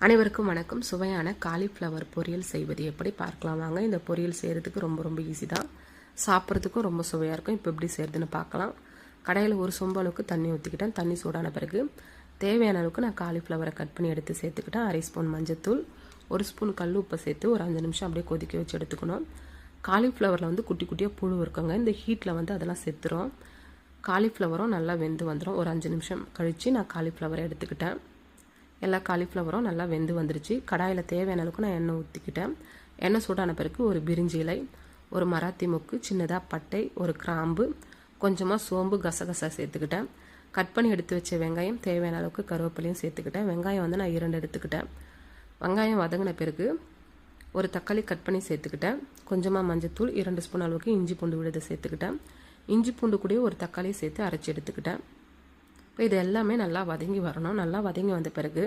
அனைவருக்கும் வணக்கம். சுவையான காலிஃப்ளவர் பொரியல் செய்வது எப்படி பார்க்கலாம் வாங்க. இந்த பொரியல் செய்கிறதுக்கு ரொம்ப ஈஸி தான், சாப்பிட்றதுக்கும் ரொம்ப சுவையாக இருக்கும். இப்போ எப்படி செய்கிறதுன்னு பார்க்கலாம். கடையில் ஒரு சொம்பு அளவுக்கு தண்ணி ஊற்றிக்கிட்டேன். தண்ணி சூடான பிறகு தேவையான அளவுக்கு நான் காலிஃப்ளவரை கட் பண்ணி எடுத்து சேர்த்துக்கிட்டேன். 1/2 ஸ்பூன் மஞ்சத்தூள், 1 ஸ்பூன் கல் உப்பை சேர்த்து ஒரு 5 நிமிஷம் அப்படியே கொதிக்க வச்சு எடுத்துக்கணும். காலிஃப்ளவரில் வந்து குட்டி குட்டியாக புழு இருக்குங்க. இந்த ஹீட்டில் வந்து அதெல்லாம் செத்துரும். காலிஃப்ளவரும் நல்லா வெந்து வந்துடும். ஒரு 5 நிமிஷம் கழித்து நான் காலிஃப்ளவரை எடுத்துக்கிட்டேன். எல்லா காலிஃப்ளவரும் நல்லா வெந்து வந்துருச்சு. கடாயில் தேவையான அளவுக்கு நான் எண்ணெய் ஊற்றிக்கிட்டேன். எண்ணெய் சூடான பிறகு ஒரு பிரிஞ்சி இலை, ஒரு மராத்தி மொக்கு, சின்னதாக பட்டை, ஒரு கிராம்பு, கொஞ்சமாக சோம்பு, கசகசா சேர்த்துக்கிட்டேன். கட் பண்ணி எடுத்து வச்ச வெங்காயம், தேவையான அளவுக்கு கருவேப்பிலையும் சேர்த்துக்கிட்டேன். வெங்காயம் வந்து நான் 2 எடுத்துக்கிட்டேன். வெங்காயம் வதங்கின பிறகு ஒரு தக்காளி கட் பண்ணி சேர்த்துக்கிட்டேன். கொஞ்சமாக மஞ்சத்தூள், 2 ஸ்பூன் அளவுக்கு இஞ்சி பூண்டு விழுதை சேர்த்துக்கிட்டேன். இஞ்சி பூண்டு கூட ஒரு தக்காளியை சேர்த்து அரைச்சி எடுத்துக்கிட்டேன். இப்போ இது எல்லாமே நல்லா வதங்கி வரணும். நல்லா வதங்கி வந்த பிறகு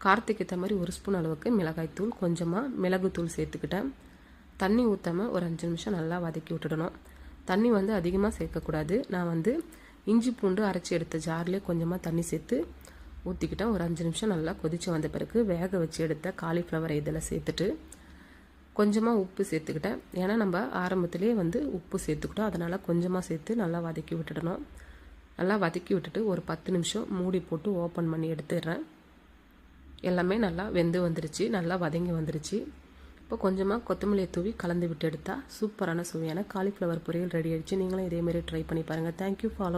காரத்துக்கு ஏற்ற மாதிரி 1 ஸ்பூன் அளவுக்கு மிளகாய்த்தூள், கொஞ்சமாக மிளகுத்தூள் சேர்த்துக்கிட்டேன். தண்ணி ஊற்றாமல் ஒரு 5 நிமிஷம் நல்லா வதக்கி விட்டுடணும். தண்ணி வந்து அதிகமாக சேர்க்கக்கூடாது. நான் வந்து இஞ்சி பூண்டு அரைச்சி எடுத்த ஜார்லேயே கொஞ்சமாக தண்ணி சேர்த்து ஊற்றிக்கிட்டேன். ஒரு 5 நிமிஷம் நல்லா கொதித்து வந்த பிறகு வேக வச்சு எடுத்த காலிஃப்ளவரை இதில் சேர்த்துட்டு கொஞ்சமாக உப்பு சேர்த்துக்கிட்டேன். ஏன்னா நம்ம ஆரம்பத்திலே வந்து உப்பு சேர்த்துக்கிட்டோம், அதனால் கொஞ்சமாக சேர்த்து நல்லா வதக்கி விட்டுடணும். நல்லா வதக்கி விட்டுட்டு ஒரு 10 நிமிஷம் மூடி போட்டு ஓப்பன் பண்ணி எடுத்துடுறேன். எல்லாமே நல்லா வெந்து வந்துருச்சு, நல்லா வதங்கி வந்துருச்சு. இப்போ கொஞ்சமாக கொத்தமல்லியை தூவி கலந்து விட்டு எடுத்தால் சூப்பரான சுவையான காலிஃப்ளவர் பொரியல் ரெடி ஆயிடுச்சு. நீங்களும் இதேமாரி ட்ரை பண்ணி பாருங்கள். தேங்க்யூ. ஃபாலோ